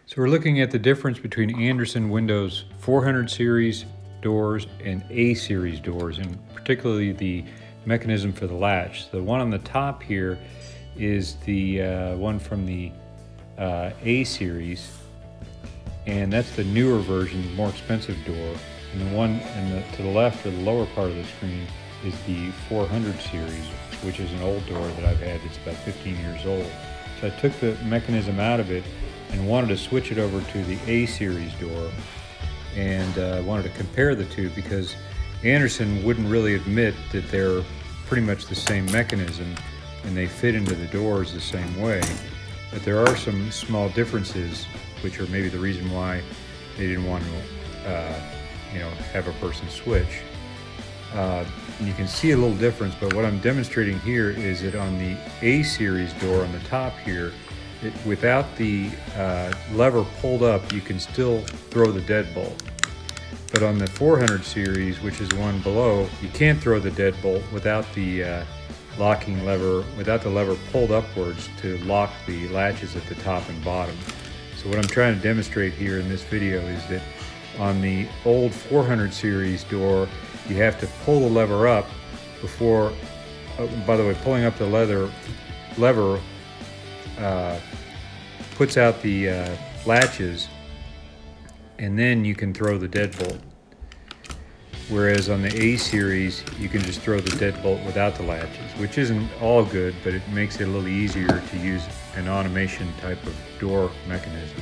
So we're looking at the difference between Andersen Windows 400 series doors and A series doors, and particularly the mechanism for the latch. The one on the top here is the one from the A series, and that's the newer version, the more expensive door. And the one to the left, or the lower part of the screen, is the 400 series, which is an old door that I've had. It's about 15 years old. So I took the mechanism out of it and wanted to switch it over to the A series door, and wanted to compare the two because Andersen wouldn't really admit that they're pretty much the same mechanism and they fit into the doors the same way. But there are some small differences, which are maybe the reason why they didn't want to have a person switch. And you can see a little difference, but what I'm demonstrating here is that on the A series door on the top here, without the lever pulled up, you can still throw the deadbolt. But on the 400 series, which is the one below, you can't throw the deadbolt without the locking lever, without the lever pulled upwards to lock the latches at the top and bottom. So what I'm trying to demonstrate here in this video is that on the old 400 series door, you have to pull the lever up before, by the way, pulling up the lever puts out the latches, and then you can throw the deadbolt. Whereas on the A series, you can just throw the deadbolt without the latches, which isn't all good, but it makes it a little easier to use an automation type of door mechanism.